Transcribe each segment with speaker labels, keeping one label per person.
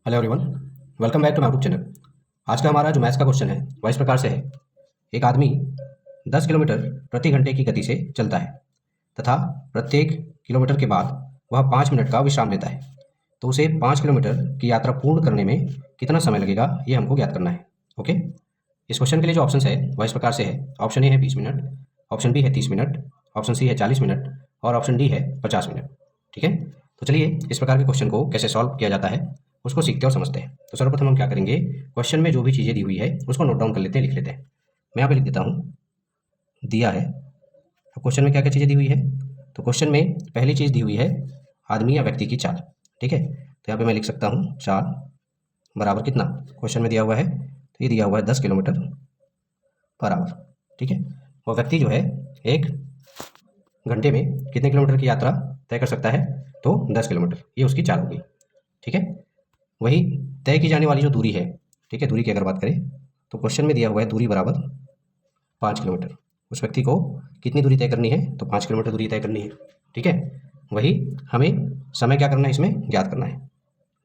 Speaker 1: Hello everyone, welcome back to my YouTube channel. आज का हमारा जो मैथ्स का क्वेश्चन है वह इस प्रकार से है। एक आदमी 10 किलोमीटर प्रति घंटे की गति से चलता है तथा प्रत्येक किलोमीटर के बाद वह 5 मिनट का विश्राम लेता है, तो उसे 5 किलोमीटर की यात्रा पूर्ण करने में कितना समय लगेगा ये हमको ज्ञात करना है। ओके, इस क्वेश्चन के लिए जो ऑप्शन है वह इस प्रकार से है। ऑप्शन ए है 20 मिनट, ऑप्शन बी है 30 मिनट, ऑप्शन सी है 40 मिनट और ऑप्शन डी है 50 मिनट। ठीक है, तो चलिए इस प्रकार के क्वेश्चन को कैसे सॉल्व किया जाता है उसको सीखते और समझते हैं। तो सर्वप्रथम हम क्या करेंगे, क्वेश्चन में जो भी चीज़ें दी हुई है उसको नोट डाउन कर लेते हैं, लिख लेते हैं। मैं यहाँ पे लिख देता हूँ, दिया है। अब क्वेश्चन में क्या क्या चीज़ें दी हुई है, तो क्वेश्चन में पहली चीज़ दी हुई है आदमी या व्यक्ति की चाल। ठीक है, तो यहाँ पे मैं लिख सकता हूँ चाल बराबर कितना, क्वेश्चन में दिया हुआ है तो ये दिया हुआ है 10 किलोमीटर पर आवर। ठीक है, वो व्यक्ति जो है एक घंटे में कितने किलोमीटर की यात्रा तय कर सकता है, तो 10 किलोमीटर, ये उसकी चाल होगी। ठीक है, वही तय की जाने वाली जो दूरी है, ठीक है, दूरी की अगर बात करें तो क्वेश्चन में दिया हुआ है दूरी बराबर 5 किलोमीटर। उस व्यक्ति को कितनी दूरी तय करनी है, तो 5 किलोमीटर दूरी तय करनी है। ठीक है, वही हमें समय क्या करना है, इसमें ज्ञात करना है।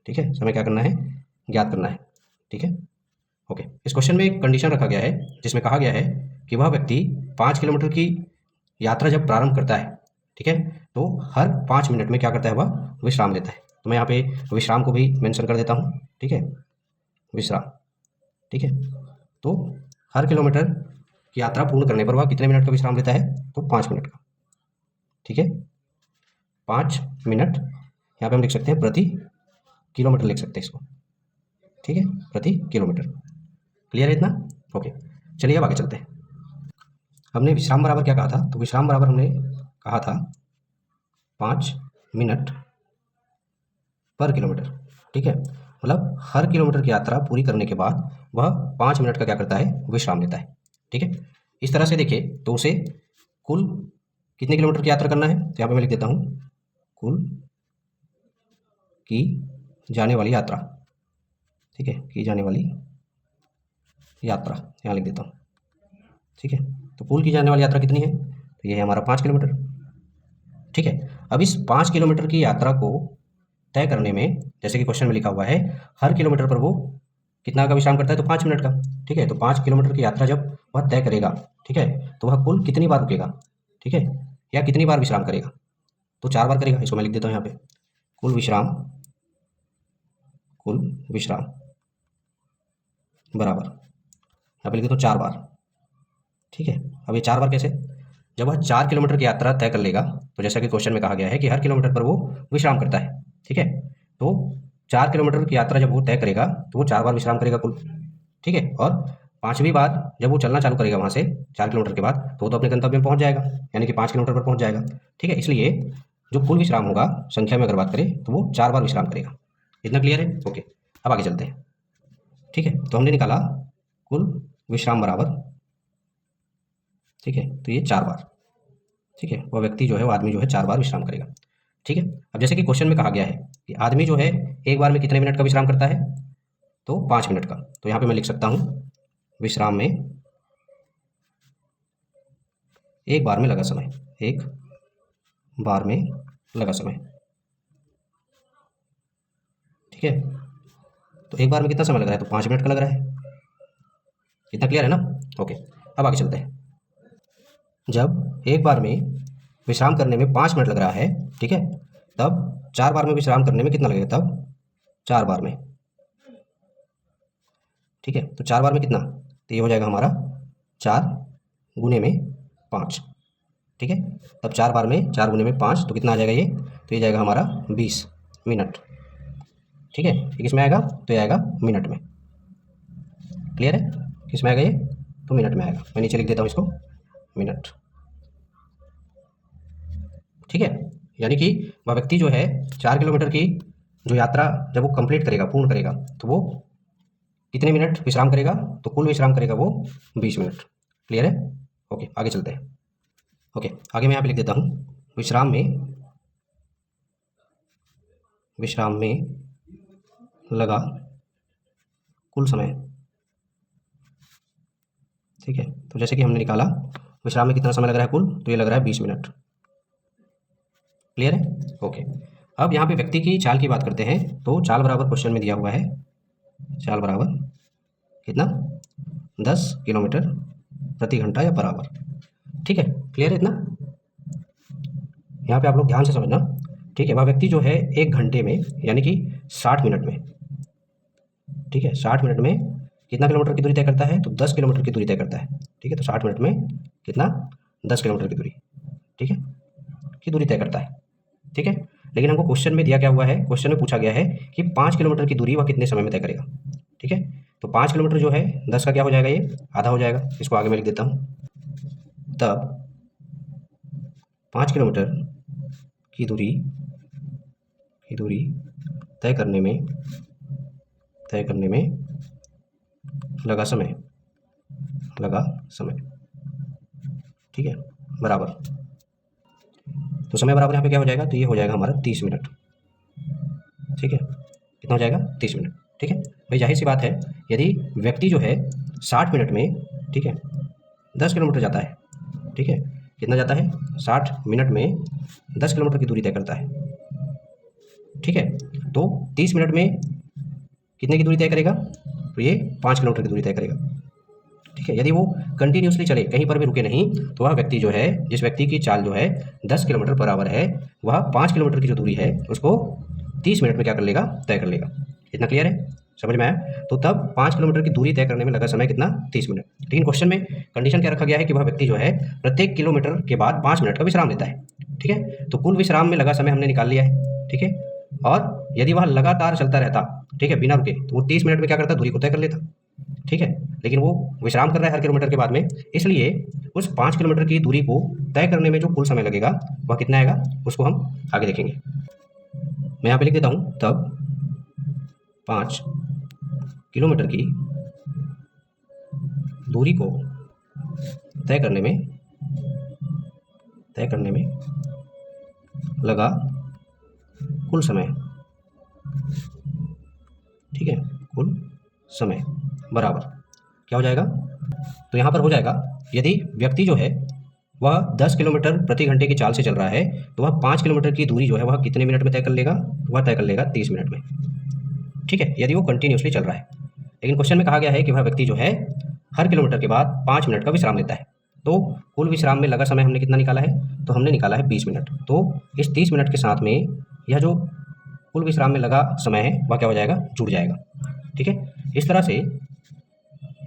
Speaker 1: ठीक है, समय क्या करना है, ज्ञात करना है। ठीक है, ओके। इस क्वेश्चन में एक कंडीशन रखा गया है जिसमें कहा गया है कि वह व्यक्ति 5 किलोमीटर की यात्रा जब प्रारंभ करता है, ठीक है, तो हर 5 मिनट में क्या करता है, वह विश्राम लेता है। तो मैं यहाँ पे विश्राम को भी मेंशन कर देता हूँ। ठीक है, विश्राम। ठीक है, तो हर किलोमीटर की यात्रा पूर्ण करने पर वह कितने मिनट का विश्राम लेता है, तो 5 मिनट का। ठीक है, 5 मिनट यहाँ पे हम लिख सकते हैं प्रति किलोमीटर, लिख सकते हैं इसको। ठीक है, प्रति किलोमीटर। क्लियर है इतना? ओके, चलिए अब आगे चलते हैं। हमने विश्राम बराबर क्या कहा था, तो विश्राम बराबर हमने कहा था 5 मिनट पर किलोमीटर। ठीक है, मतलब हर किलोमीटर की यात्रा पूरी करने के बाद वह 5 मिनट का क्या करता है, विश्राम लेता है। ठीक है, इस तरह से देखिए तो उसे कुल कितने किलोमीटर की यात्रा करना है, तो यहाँ पे मैं लिख देता हूँ कुल की जाने वाली यात्रा। ठीक है, की जाने वाली यात्रा यहाँ लिख देता हूँ। ठीक है, तो कुल की जाने वाली यात्रा कितनी है, तो ये है हमारा 5 किलोमीटर। ठीक है, अब इस 5 किलोमीटर की यात्रा को तय करने में, जैसे कि क्वेश्चन में लिखा हुआ है हर किलोमीटर पर वो कितना का विश्राम करता है, तो 5 मिनट का। ठीक है, तो 5 किलोमीटर की यात्रा जब वह तय करेगा, ठीक है, तो वह कुल कितनी बार रुकेगा, ठीक है, या कितनी बार विश्राम करेगा, तो 4 बार करेगा। इसको मैं लिख देता हूँ यहाँ पे, कुल विश्राम बराबर, यहाँ पे लिख देता हूँ 4 बार। ठीक है, अब ये 4 बार कैसे, जब वह 4 किलोमीटर की यात्रा तय कर लेगा, तो जैसा कि क्वेश्चन में कहा गया है कि हर किलोमीटर पर वो विश्राम करता है। ठीक है, तो 4 किलोमीटर की यात्रा जब वो तय करेगा तो वो 4 बार विश्राम करेगा कुल। ठीक है, और 5वीं बार जब वो चलना चालू करेगा वहाँ से 4 किलोमीटर के बाद, तो वो तो अपने गंतव्य में पहुँच जाएगा, यानी कि 5 किलोमीटर पर पहुँच जाएगा। ठीक है, इसलिए जो कुल विश्राम होगा संख्या में अगर बात करें तो वो 4 बार विश्राम करेगा। इतना क्लियर है? ओके, अब आगे चलते हैं। ठीक है, तो हमने निकाला कुल विश्राम बराबर, ठीक है, तो ये 4 बार। ठीक है, वह व्यक्ति जो है, वो आदमी जो है 4 बार विश्राम करेगा। ठीक है, अब जैसे कि क्वेश्चन में कहा गया है कि आदमी जो है एक बार में कितने मिनट का विश्राम करता है, तो 5 मिनट का। तो यहाँ पे मैं लिख सकता हूँ विश्राम में एक बार में लगा समय, एक बार में लगा समय। ठीक है, तो एक बार में कितना समय लग रहा है, तो 5 मिनट का लग रहा है। इतना क्लियर है ना? ओके, अब आगे चलते हैं। जब एक बार में विश्राम करने में 5 मिनट लग रहा है, ठीक है, तब 4 बार में विश्राम करने में कितना लगेगा, तब 4 बार में। ठीक है, तो 4 बार में कितना, तो ये हो जाएगा हमारा 4 गुने में 5। ठीक है, तब 4 बार में 4 गुने में 5, तो कितना आ जाएगा ये, तो ये जाएगा हमारा 20 मिनट। ठीक है, ये किस में आएगा, तो ये आएगा मिनट में। क्लियर है, किस में आएगा ये, तो मिनट में आएगा। मैं नीचे लिख देता हूँ इसको मिनट। ठीक है, यानी कि वह व्यक्ति जो है 4 किलोमीटर की जो यात्रा जब वो कंप्लीट करेगा, पूर्ण करेगा, तो वो कितने मिनट विश्राम करेगा, तो कुल विश्राम करेगा वो 20 मिनट। क्लियर है? ओके, आगे चलते हैं। ओके, आगे मैं यहाँ पे लिख देता हूँ विश्राम में लगा कुल समय। ठीक है, तो जैसे कि हमने निकाला विश्राम में कितना समय लग रहा है कुल, तो ये लग रहा है 20 मिनट। क्लियर है? ओके, अब यहाँ पे व्यक्ति की चाल की बात करते हैं, तो चाल बराबर क्वेश्चन में दिया हुआ है, चाल बराबर कितना 10 किलोमीटर प्रति घंटा या पर आवर। ठीक है, क्लियर है इतना? यहाँ पे आप लोग ध्यान से समझना। ठीक है, वह व्यक्ति जो है 1 घंटे में यानी कि 60 मिनट में, ठीक है, 60 मिनट में कितना किलोमीटर की दूरी तय करता है? तो 10 किलोमीटर की दूरी तय करता है। ठीक है, तो 60 मिनट में कितना? 10 किलोमीटर की दूरी, ठीक है, की दूरी तय करता है। ठीक है, लेकिन हमको क्वेश्चन में दिया क्या हुआ है? क्वेश्चन में पूछा गया है कि 5 किलोमीटर की दूरी वह कितने समय में तय करेगा। ठीक है, तो 5 किलोमीटर जो है 10 का क्या हो जाएगा? ये आधा हो जाएगा। इसको आगे मैं लिख देता हूँ। तब 5 किलोमीटर की दूरी तय करने में लगा समय, ठीक है, बराबर, तो समय बराबर यहाँ पे क्या हो जाएगा? तो ये हो जाएगा हमारा 30 मिनट। ठीक है, कितना हो जाएगा? 30 मिनट। ठीक है भाई, जाहिर सी बात है, यदि व्यक्ति जो है 60 मिनट में, ठीक है, 10 किलोमीटर जाता है, ठीक है, कितना जाता है? 60 मिनट में 10 किलोमीटर की दूरी तय करता है। ठीक है, तो 30 मिनट में कितने की दूरी तय करेगा? तो ये 5 किलोमीटर की दूरी तय करेगा। ठीक है, यदि वो कंटिन्यूसली चले, कहीं पर भी रुके नहीं, तो वह व्यक्ति जो है, जिस व्यक्ति की चाल जो है 10 किलोमीटर पर आवर है, वह 5 किलोमीटर की जो दूरी है उसको 30 मिनट में क्या कर लेगा? तय कर लेगा। इतना क्लियर है? समझ में आया? तो तब 5 किलोमीटर की दूरी तय करने में लगा समय कितना? 30 मिनट। लेकिन क्वेश्चन में कंडीशन क्या रखा गया है कि वह व्यक्ति जो है प्रत्येक किलोमीटर के बाद 5 मिनट का विश्राम लेता है। ठीक है, तो कुल विश्राम में लगा समय हमने निकाल लिया है। ठीक है, और यदि वह लगातार चलता रहता, ठीक है, बिना रुके, तो वो 30 मिनट में क्या करता? दूरी को तय कर लेता। ठीक है, लेकिन वो विश्राम कर रहा है हर किलोमीटर के बाद में, इसलिए उस 5 किलोमीटर की दूरी को तय करने में जो कुल समय लगेगा वह कितना आएगा? उसको हम आगे देखेंगे। मैं यहाँ पे लिख देता हूँ, तब 5 किलोमीटर की दूरी को तय करने में लगा कुल समय, ठीक है, कुल समय बराबर क्या हो जाएगा? तो यहाँ पर हो जाएगा, यदि व्यक्ति जो है वह 10 किलोमीटर प्रति घंटे की चाल से चल रहा है, तो वह 5 किलोमीटर की दूरी जो है वह कितने मिनट में तय कर लेगा? वह तय कर लेगा 30 मिनट में। ठीक है, यदि वो कंटिन्यूसली चल रहा है। लेकिन क्वेश्चन में कहा गया है कि वह व्यक्ति जो है हर किलोमीटर के बाद 5 मिनट का विश्राम लेता है। तो कुल विश्राम में लगा समय हमने कितना निकाला है? तो हमने निकाला है 20 मिनट। तो इस 30 मिनट के साथ में यह जो कुल विश्राम में लगा समय है वह क्या हो जाएगा? जुड़ जाएगा। ठीक है, इस तरह से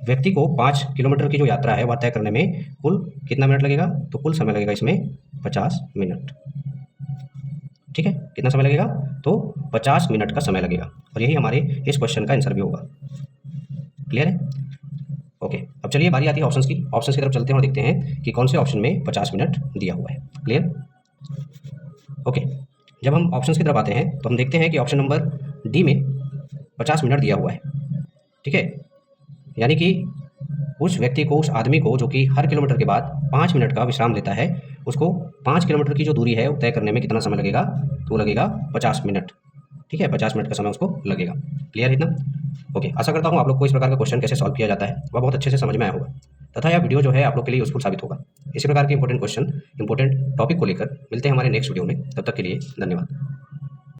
Speaker 1: व्यक्ति को 5 किलोमीटर की जो यात्रा है वह तय करने में कुल कितना मिनट लगेगा? तो कुल समय लगेगा इसमें 50 मिनट। ठीक है, कितना समय लगेगा? तो 50 मिनट का समय लगेगा, और यही हमारे इस क्वेश्चन का आंसर भी होगा। क्लियर है? ओके, अब चलिए बारी आती है ऑप्शंस की। ऑप्शंस की तरफ चलते हैं और देखते हैं कि कौन से ऑप्शन में 50 मिनट दिया हुआ है। क्लियर? ओके, जब हम ऑप्शंस की तरफ आते हैं तो हम देखते हैं कि ऑप्शन नंबर डी में 50 मिनट दिया हुआ है। ठीक है, यानी कि उस व्यक्ति को, उस आदमी को जो कि हर किलोमीटर के बाद 5 मिनट का विश्राम लेता है, उसको 5 किलोमीटर की जो दूरी है वो तय करने में कितना समय लगेगा? तो लगेगा 50 मिनट। ठीक है, 50 मिनट का समय उसको लगेगा। क्लियर है इतना? ओके, आशा करता हूँ आप लोग को इस प्रकार का क्वेश्चन कैसे सॉल्व किया जाता है वह बहुत अच्छे से समझ में आया होगा, तथा यह वीडियो जो है आप लोग के लिए यूजफुल साबित होगा। इसी प्रकार के इंपॉर्टेंट क्वेश्चन, इंपॉर्टेंट टॉपिक को लेकर मिलते हैं हमारे नेक्स्ट वीडियो में। तब तक के लिए धन्यवाद।